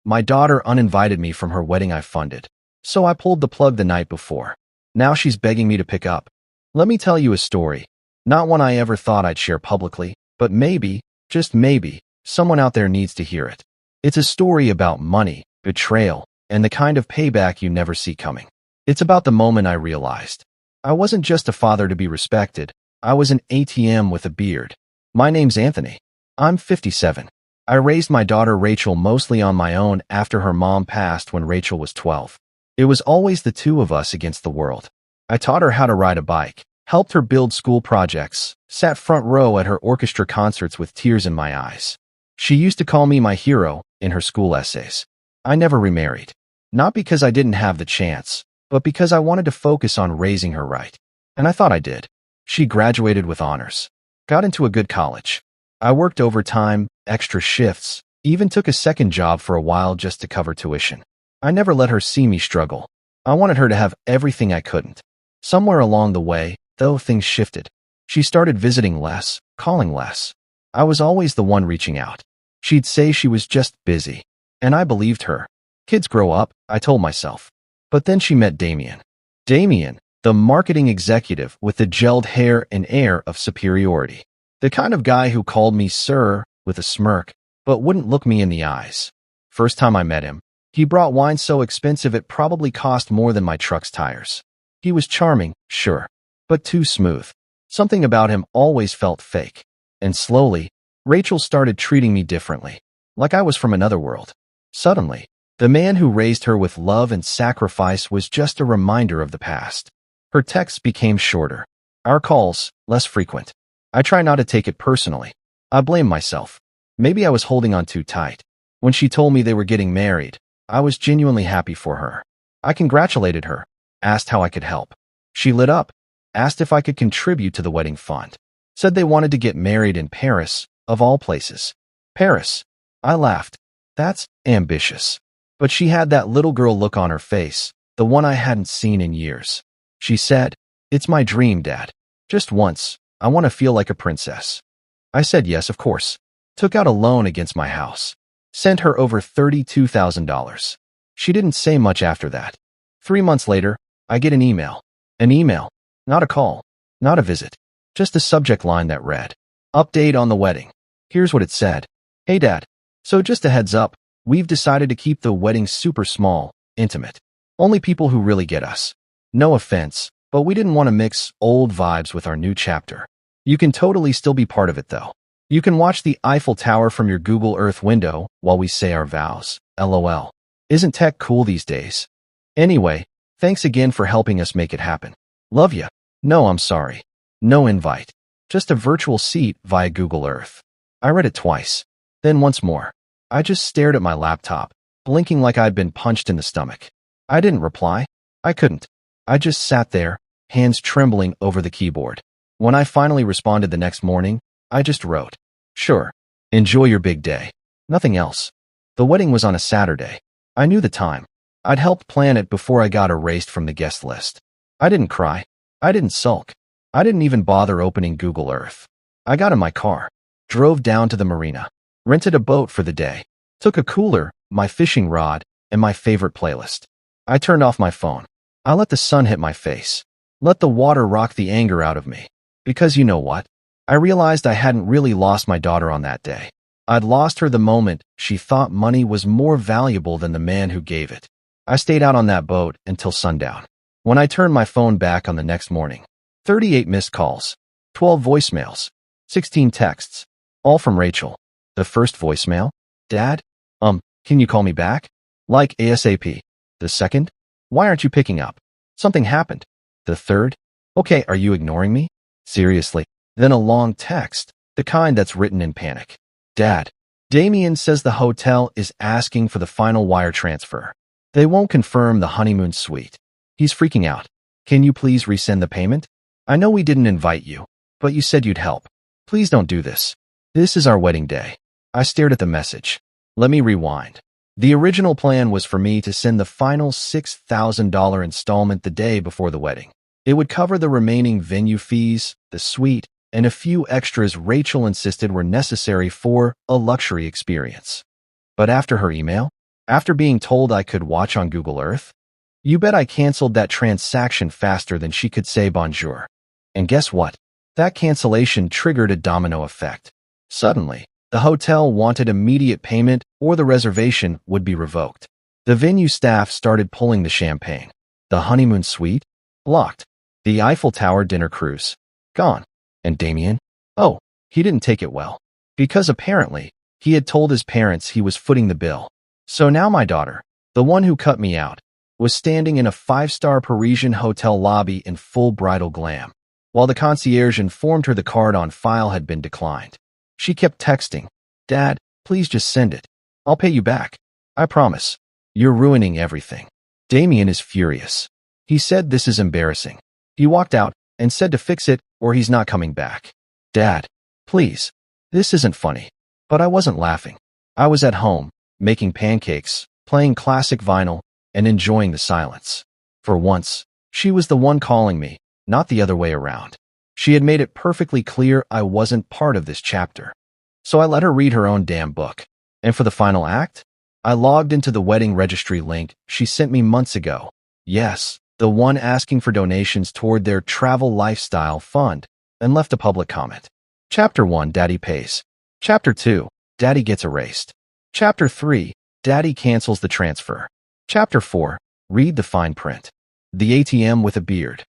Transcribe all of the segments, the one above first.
My daughter uninvited me from her wedding I funded, so I pulled the plug the night before. Now she's begging me to pick up. Let me tell you a story. Not one I ever thought I'd share publicly, but maybe, just maybe, someone out there needs to hear it. It's a story about money, betrayal, and the kind of payback you never see coming. It's about the moment I realized I wasn't just a father to be respected, I was an ATM with a beard. My name's Anthony. I'm 57. I raised my daughter Rachel mostly on my own after her mom passed when Rachel was 12. It was always the two of us against the world. I taught her how to ride a bike, helped her build school projects, sat front row at her orchestra concerts with tears in my eyes. She used to call me my hero in her school essays. I never remarried. Not because I didn't have the chance, but because I wanted to focus on raising her right. And I thought I did. She graduated with honors, got into a good college. I worked overtime, extra shifts, even took a second job for a while just to cover tuition. I never let her see me struggle. I wanted her to have everything I couldn't. Somewhere along the way, though, things shifted. She started visiting less, calling less. I was always the one reaching out. She'd say she was just busy, and I believed her. Kids grow up, I told myself. But then she met Damien. Damien, the marketing executive with the gelled hair and air of superiority. The kind of guy who called me sir with a smirk, but wouldn't look me in the eyes. First time I met him, he brought wine so expensive it probably cost more than my truck's tires. He was charming, sure, but too smooth. Something about him always felt fake. And slowly, Rachel started treating me differently, like I was from another world. Suddenly, the man who raised her with love and sacrifice was just a reminder of the past. Her texts became shorter, our calls less frequent. I try not to take it personally. I blame myself. Maybe I was holding on too tight. When she told me they were getting married, I was genuinely happy for her. I congratulated her, asked how I could help. She lit up, asked if I could contribute to the wedding fund. Said they wanted to get married in Paris, of all places. Paris. I laughed. That's ambitious. But she had that little girl look on her face, the one I hadn't seen in years. She said, "It's my dream, Dad. Just once, I want to feel like a princess." I said yes, of course. Took out a loan against my house. Sent her over $32,000. She didn't say much after that. 3 months later, I get an email. An email. Not a call. Not a visit. Just a subject line that read, "Update on the wedding." Here's what it said. "Hey Dad, so just a heads up, we've decided to keep the wedding super small, intimate. Only people who really get us. No offense, but we didn't want to mix old vibes with our new chapter. You can totally still be part of it though. You can watch the Eiffel Tower from your Google Earth window while we say our vows. LOL. Isn't tech cool these days? Anyway, thanks again for helping us make it happen. Love ya. No, I'm sorry. No invite. Just a virtual seat via Google Earth." I read it twice. Then once more. I just stared at my laptop, blinking like I'd been punched in the stomach. I didn't reply. I couldn't. I just sat there, hands trembling over the keyboard. When I finally responded the next morning, I just wrote, "Sure. Enjoy your big day." Nothing else. The wedding was on a Saturday. I knew the time. I'd helped plan it before I got erased from the guest list. I didn't cry. I didn't sulk. I didn't even bother opening Google Earth. I got in my car, drove down to the marina, rented a boat for the day, took a cooler, my fishing rod, and my favorite playlist. I turned off my phone. I let the sun hit my face. Let the water rock the anger out of me. Because you know what? I realized I hadn't really lost my daughter on that day. I'd lost her the moment she thought money was more valuable than the man who gave it. I stayed out on that boat until sundown. When I turned my phone back on the next morning, 38 missed calls, 12 voicemails, 16 texts, all from Rachel. The first voicemail? "Dad? Can you call me back? Like ASAP." The second? "Why aren't you picking up? Something happened." The third? "Okay, are you ignoring me? Seriously." Then a long text, the kind that's written in panic. "Dad, Damien says the hotel is asking for the final wire transfer. They won't confirm the honeymoon suite. He's freaking out. Can you please resend the payment? I know we didn't invite you, but you said you'd help. Please don't do this. This is our wedding day." I stared at the message. Let me rewind. The original plan was for me to send the final $6,000 installment the day before the wedding. It would cover the remaining venue fees, the suite, and a few extras Rachel insisted were necessary for a luxury experience. But after her email, After being told I could watch on Google Earth? You bet I canceled that transaction faster than she could say bonjour. And guess what? That cancellation triggered a domino effect. Suddenly, the hotel wanted immediate payment or the reservation would be revoked. The venue staff started pulling the champagne. The honeymoon suite? Blocked. The Eiffel Tower dinner cruise? Gone. And Damien? Oh, he didn't take it well. Because apparently, he had told his parents he was footing the bill. So now my daughter, the one who cut me out, was standing in a 5-star Parisian hotel lobby in full bridal glam, while the concierge informed her the card on file had been declined. She kept texting, "Dad, please just send it. I'll pay you back. I promise. You're ruining everything." Damien is furious. He said this is embarrassing. He walked out and said to fix it or he's not coming back. Dad, please. This isn't funny. But I wasn't laughing. I was at home, making pancakes, playing classic vinyl, and enjoying the silence. For once, she was the one calling me, not the other way around. She had made it perfectly clear I wasn't part of this chapter. So I let her read her own damn book. And for the final act, I logged into the wedding registry link she sent me months ago. Yes, the one asking for donations toward their travel lifestyle fund, and left a public comment. Chapter 1, Daddy pays. Chapter 2, Daddy gets erased. Chapter 3, Daddy cancels the transfer. Chapter 4, read the fine print. The ATM with a beard.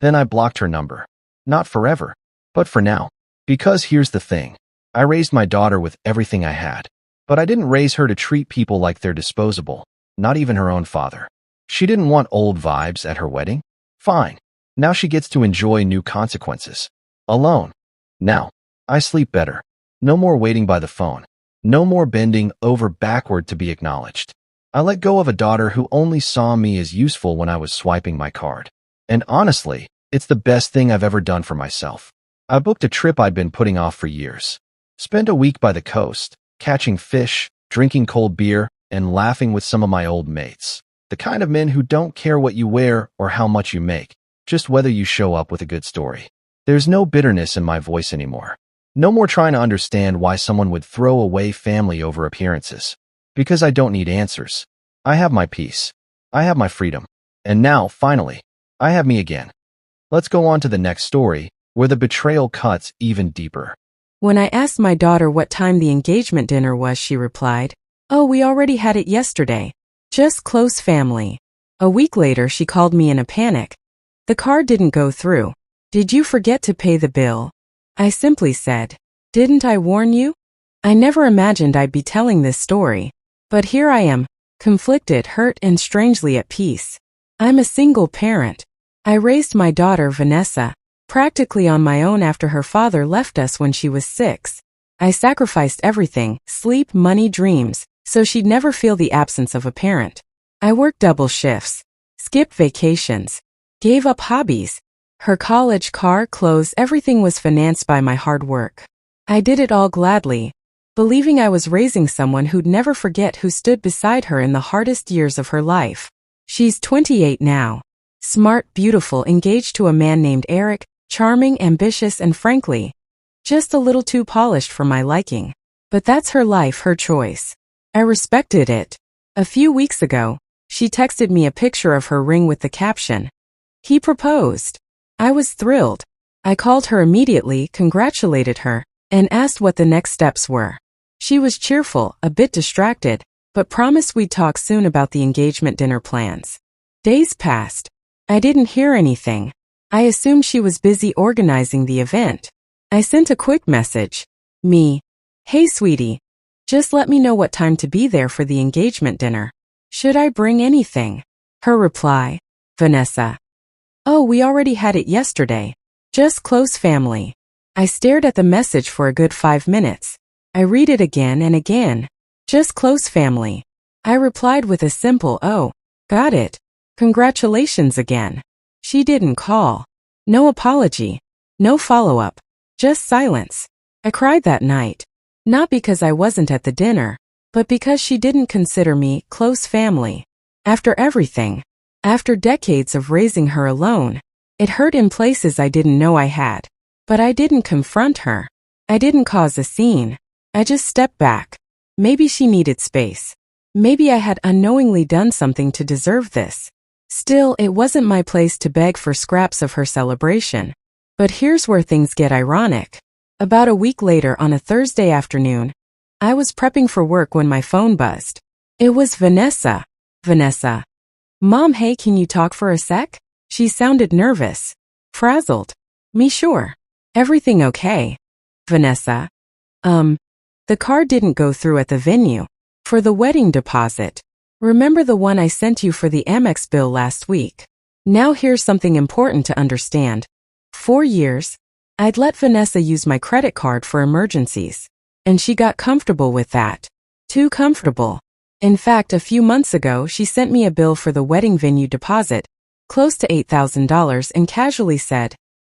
Then I blocked her number. Not forever, but for now. Because here's the thing. I raised my daughter with everything I had. But I didn't raise her to treat people like they're disposable, not even her own father. She didn't want old vibes at her wedding? Fine. Now she gets to enjoy new consequences. Alone. Now, I sleep better. No more waiting by the phone. No more bending over backward to be acknowledged. I let go of a daughter who only saw me as useful when I was swiping my card. And honestly, it's the best thing I've ever done for myself. I booked a trip I'd been putting off for years. Spent a week by the coast, catching fish, drinking cold beer, and laughing with some of my old mates. The kind of men who don't care what you wear or how much you make, just whether you show up with a good story. There's no bitterness in my voice anymore. No more trying to understand why someone would throw away family over appearances. Because I don't need answers. I have my peace. I have my freedom. And now, finally, I have me again. Let's go on to the next story, where the betrayal cuts even deeper. When I asked my daughter what time the engagement dinner was, she replied, "Oh, we already had it yesterday. Just close family." A week later, she called me in a panic. "The card didn't go through. Did you forget to pay the bill?" I simply said, "Didn't I warn you?" I never imagined I'd be telling this story. But here I am, conflicted, hurt, and strangely at peace. I'm a single parent. I raised my daughter, Vanessa, practically on my own after her father left us when she was 6. I sacrificed everything, sleep, money, dreams, so she'd never feel the absence of a parent. I worked double shifts, skipped vacations, gave up hobbies. Her college, car, clothes, everything was financed by my hard work. I did it all gladly, believing I was raising someone who'd never forget who stood beside her in the hardest years of her life. She's 28 now. Smart, beautiful, engaged to a man named Eric, charming, ambitious, and frankly, just a little too polished for my liking. But that's her life, her choice. I respected it. A few weeks ago, she texted me a picture of her ring with the caption, "He proposed." I was thrilled. I called her immediately, congratulated her, and asked what the next steps were. She was cheerful, a bit distracted, but promised we'd talk soon about the engagement dinner plans. Days passed. I didn't hear anything. I assumed she was busy organizing the event. I sent a quick message. Me. "Hey sweetie. Just let me know what time to be there for the engagement dinner. Should I bring anything?" Her reply. "Vanessa. Oh, we already had it yesterday. Just close family." I stared at the message for a good 5 minutes. I read it again and again. "Just close family." I replied with a simple, "Oh, got it. Congratulations again." She didn't call. No apology. No follow-up. Just silence. I cried that night. Not because I wasn't at the dinner, but because she didn't consider me close family. After everything, after decades of raising her alone, it hurt in places I didn't know I had. But I didn't confront her. I didn't cause a scene. I just stepped back. Maybe she needed space. Maybe I had unknowingly done something to deserve this. Still, it wasn't my place to beg for scraps of her celebration. But here's where things get ironic. About a week later on a Thursday afternoon, I was prepping for work when my phone buzzed. It was Vanessa. Vanessa. Mom, hey, can you talk for a sec? She sounded nervous. Frazzled. Me sure. Everything okay? Vanessa. The card didn't go through at the venue. For the wedding deposit. Remember the one I sent you for the Amex bill last week? Now here's something important to understand. 4 years, I'd let Vanessa use my credit card for emergencies. And she got comfortable with that. Too comfortable. In fact, a few months ago, she sent me a bill for the wedding venue deposit, close to $8,000, and casually said,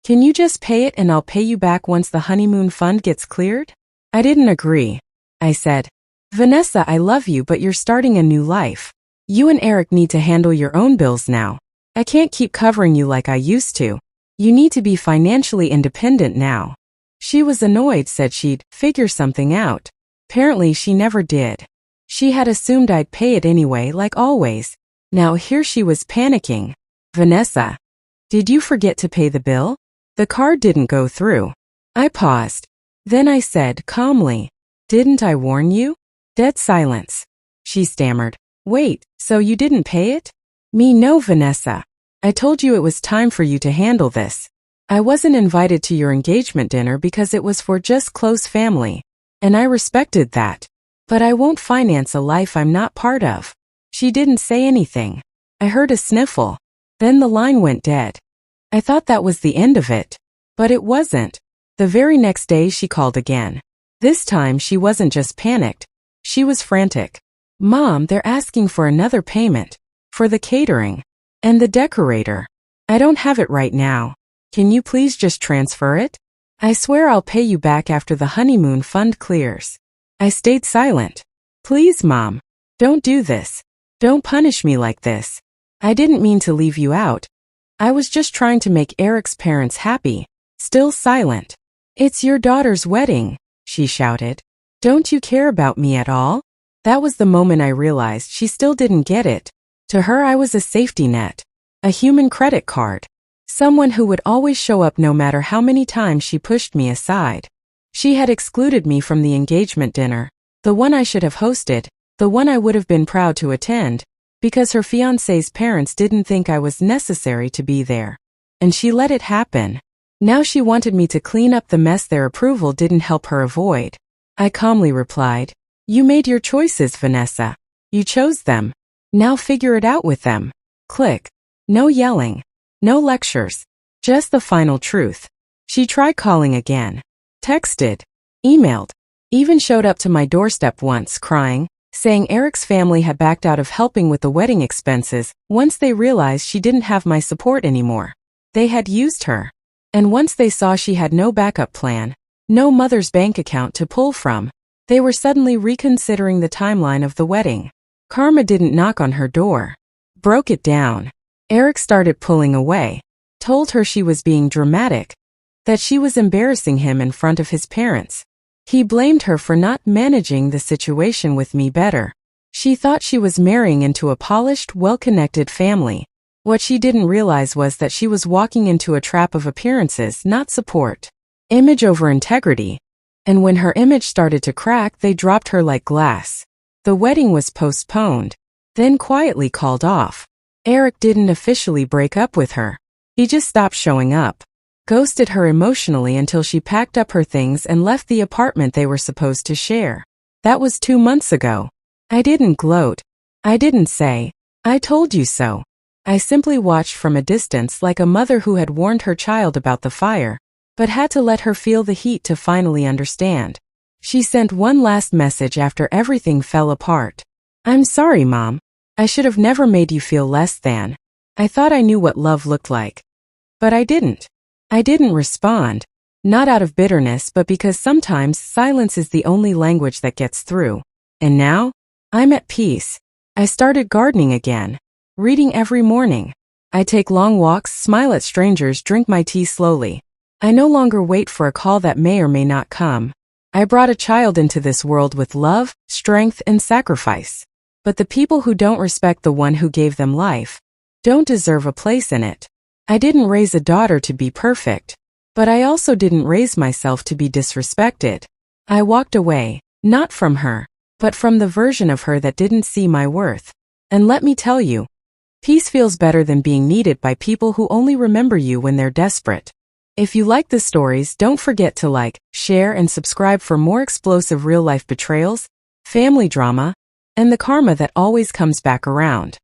"Can you just pay it and I'll pay you back once the honeymoon fund gets cleared?" I didn't agree. I said, "Vanessa, I love you, but you're starting a new life. You and Eric need to handle your own bills now. I can't keep covering you like I used to. You need to be financially independent now." She was annoyed, said she'd figure something out. Apparently she never did. She had assumed I'd pay it anyway, like always. Now here she was panicking. "Vanessa, did you forget to pay the bill? The card didn't go through." I paused. Then I said calmly, "Didn't I warn you?" Dead silence. She stammered, "Wait, so you didn't pay it?" Me, "No, Vanessa. I told you it was time for you to handle this. I wasn't invited to your engagement dinner because it was for just close family, and I respected that. But I won't finance a life I'm not part of." She didn't say anything. I heard a sniffle. Then the line went dead. I thought that was the end of it. But it wasn't. The very next day she called again. This time she wasn't just panicked. She was frantic. "Mom, they're asking for another payment. For the catering. And the decorator. I don't have it right now. Can you please just transfer it? I swear I'll pay you back after the honeymoon fund clears." I stayed silent. "Please, Mom. Don't do this. Don't punish me like this. I didn't mean to leave you out. I was just trying to make Eric's parents happy." Still silent. "It's your daughter's wedding," she shouted. "Don't you care about me at all?" That was the moment I realized she still didn't get it. To her, I was a safety net. A human credit card. Someone who would always show up no matter how many times she pushed me aside. She had excluded me from the engagement dinner, the one I should have hosted, the one I would have been proud to attend, because her fiancé's parents didn't think I was necessary to be there. And she let it happen. Now she wanted me to clean up the mess their approval didn't help her avoid. I calmly replied, "You made your choices, Vanessa. You chose them. Now figure it out with them." Click. No yelling. No lectures. Just the final truth. She tried calling again. Texted. Emailed. Even showed up to my doorstep once, crying, saying Eric's family had backed out of helping with the wedding expenses once they realized she didn't have my support anymore. They had used her. And once they saw she had no backup plan, no mother's bank account to pull from, they were suddenly reconsidering the timeline of the wedding. Karma didn't knock on her door. Broke it down. Eric started pulling away. Told her she was being dramatic. That she was embarrassing him in front of his parents. He blamed her for not managing the situation with me better. She thought she was marrying into a polished, well-connected family. What she didn't realize was that she was walking into a trap of appearances, not support. Image over integrity. And when her image started to crack, they dropped her like glass. The wedding was postponed, then quietly called off. Eric didn't officially break up with her. He just stopped showing up. Ghosted her emotionally until she packed up her things and left the apartment they were supposed to share. That was 2 months ago. I didn't gloat. I didn't say, "I told you so." I simply watched from a distance like a mother who had warned her child about the fire, but had to let her feel the heat to finally understand. She sent one last message after everything fell apart. "I'm sorry, Mom. I should have never made you feel less than. I thought I knew what love looked like. But I didn't." I didn't respond. Not out of bitterness, but because sometimes silence is the only language that gets through. And now, I'm at peace. I started gardening again. Reading every morning. I take long walks, smile at strangers, drink my tea slowly. I no longer wait for a call that may or may not come. I brought a child into this world with love, strength, and sacrifice. But the people who don't respect the one who gave them life don't deserve a place in it. I didn't raise a daughter to be perfect, but I also didn't raise myself to be disrespected. I walked away, not from her, but from the version of her that didn't see my worth. And let me tell you, peace feels better than being needed by people who only remember you when they're desperate. If you like the stories, don't forget to like, share, and subscribe for more explosive real-life betrayals, family drama, and the karma that always comes back around.